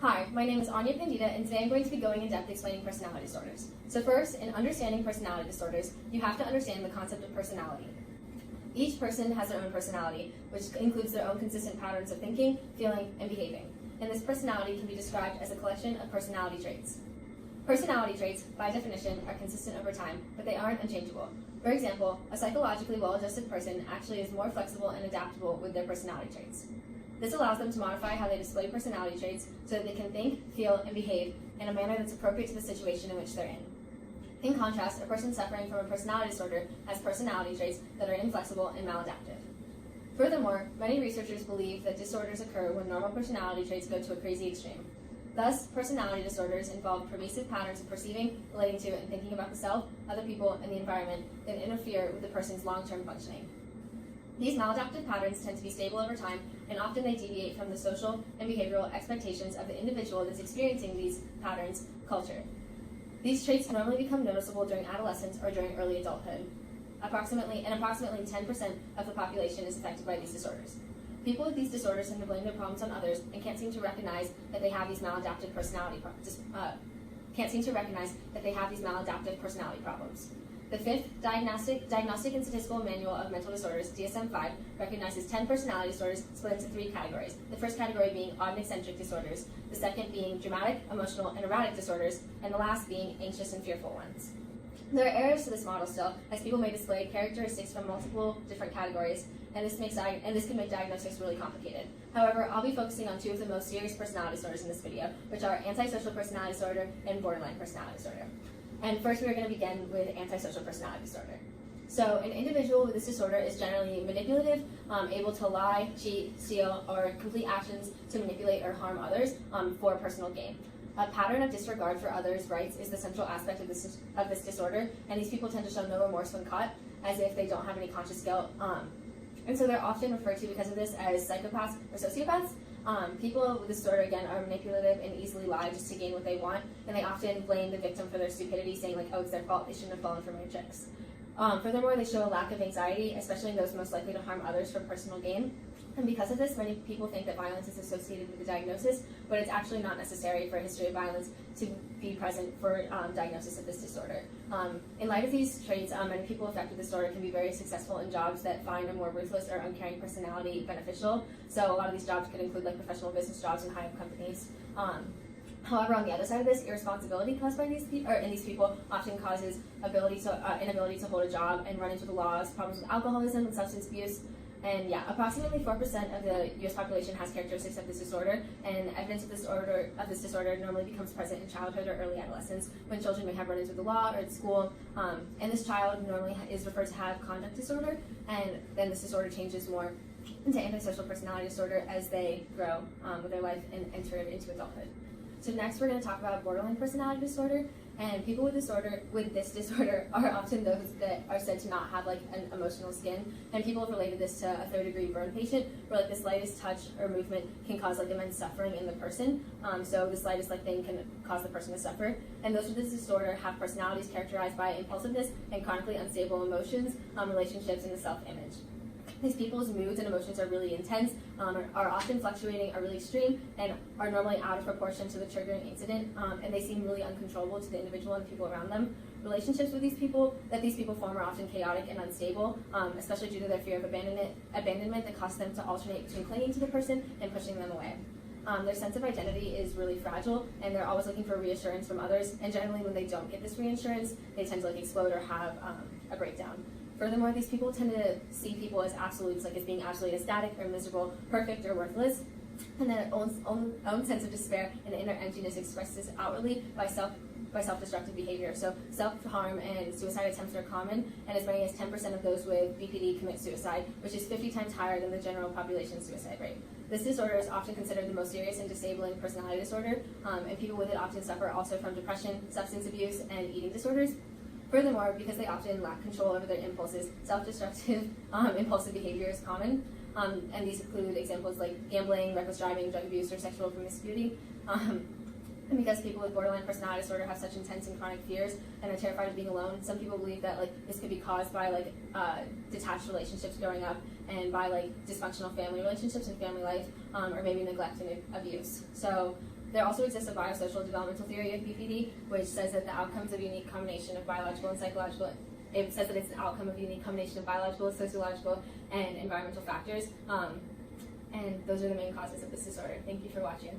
Hi, my name is Anya Pandita, and today I'm going to be going in depth explaining personality disorders. So first, in understanding personality disorders, you have to understand the concept of personality. Each person has their own personality, which includes their own consistent patterns of thinking, feeling, and behaving. And this personality can be described as a collection of personality traits. Personality traits, by definition, are consistent over time, but they aren't unchangeable. For example, a psychologically well-adjusted person actually is more flexible and adaptable with their personality traits. This allows them to modify how they display personality traits so that they can think, feel, and behave in a manner that's appropriate to the situation in which they're in. In contrast, a person suffering from a personality disorder has personality traits that are inflexible and maladaptive. Furthermore, many researchers believe that disorders occur when normal personality traits go to a crazy extreme. Thus, personality disorders involve pervasive patterns of perceiving, relating to, and thinking about the self, other people, and the environment that interfere with the person's long-term functioning. These maladaptive patterns tend to be stable over time, and often they deviate from the social and behavioral expectations of the individual that's experiencing these patterns' culture. These traits normally become noticeable during adolescence or during early adulthood. Approximately 10% of the population is affected by these disorders. People with these disorders tend to blame their problems on others and can't seem to recognize that they have these maladaptive personality problems. The fifth Diagnostic and Statistical Manual of Mental Disorders, DSM-5, recognizes 10 personality disorders split into 3 categories. The first category being odd and eccentric disorders, the second being dramatic, emotional, and erratic disorders, and the last being anxious and fearful ones. There are errors to this model still, as people may display characteristics from multiple different categories, and this can make diagnosis really complicated. However, I'll be focusing on 2 of the most serious personality disorders in this video, which are antisocial personality disorder and borderline personality disorder. And first, we're going to begin with antisocial personality disorder. So, an individual with this disorder is generally manipulative, able to lie, cheat, steal, or complete actions to manipulate or harm others for personal gain. A pattern of disregard for others' rights is the central aspect of this disorder, and these people tend to show no remorse when caught, as if they don't have any conscious guilt. And so they're often referred to because of this as psychopaths or sociopaths. People with this disorder, again, are manipulative and easily lie just to gain what they want, and they often blame the victim for their stupidity, saying like, oh, it's their fault, they shouldn't have fallen for my tricks. Furthermore, they show a lack of anxiety, especially in those most likely to harm others for personal gain. And because of this, many people think that violence is associated with the diagnosis, but it's actually not necessary for a history of violence to be present for diagnosis of this disorder. In light of these traits, many people affected with this disorder can be very successful in jobs that find a more ruthless or uncaring personality beneficial. So a lot of these jobs could include like professional business jobs in high-up companies. However, on the other side of this, irresponsibility caused by these people often causes inability to hold a job and run into the laws, problems with alcoholism and substance abuse. And yeah, approximately 4% of the U.S. population has characteristics of this disorder, and evidence of this disorder normally becomes present in childhood or early adolescence, when children may have run-ins with the law or at school. And this child normally is referred to have conduct disorder, and then this disorder changes more into antisocial personality disorder as they grow with their life and enter into adulthood. So next, we're going to talk about borderline personality disorder. And people with this disorder are often those that are said to not have like an emotional skin. And people have related this to a third-degree burn patient, where like the slightest touch or movement can cause like immense suffering in the person. So the slightest like thing can cause the person to suffer. And those with this disorder have personalities characterized by impulsiveness and chronically unstable emotions, relationships, and the self-image. These people's moods and emotions are really intense, are often fluctuating, are really extreme, and are normally out of proportion to the triggering incident, and they seem really uncontrollable to the individual and people around them. Relationships with these people form are often chaotic and unstable, especially due to their fear of abandonment that causes them to alternate between clinging to the person and pushing them away. Their sense of identity is really fragile, and they're always looking for reassurance from others, and generally when they don't get this reassurance, they tend to like explode or have a breakdown. Furthermore, these people tend to see people as absolutes, like as being absolutely ecstatic or miserable, perfect or worthless, and their own sense of despair and inner emptiness expresses outwardly by self-destructive behavior. So self-harm and suicide attempts are common, and as many as 10% of those with BPD commit suicide, which is 50 times higher than the general population suicide rate. This disorder is often considered the most serious and disabling personality disorder, and people with it often suffer also from depression, substance abuse, and eating disorders. Furthermore, because they often lack control over their impulses, self-destructive impulsive behavior is common, and these include examples like gambling, reckless driving, drug abuse, or sexual promiscuity. And because people with borderline personality disorder have such intense and chronic fears and are terrified of being alone, some people believe that this could be caused by detached relationships growing up and by dysfunctional family relationships and family life, or maybe neglect and abuse. So There also exists a biosocial developmental theory of BPD, which says that the outcomes of a unique combination of biological and psychological, it says that it's an outcome of a unique combination of biological, sociological, and environmental factors. And those are the main causes of this disorder. Thank you for watching.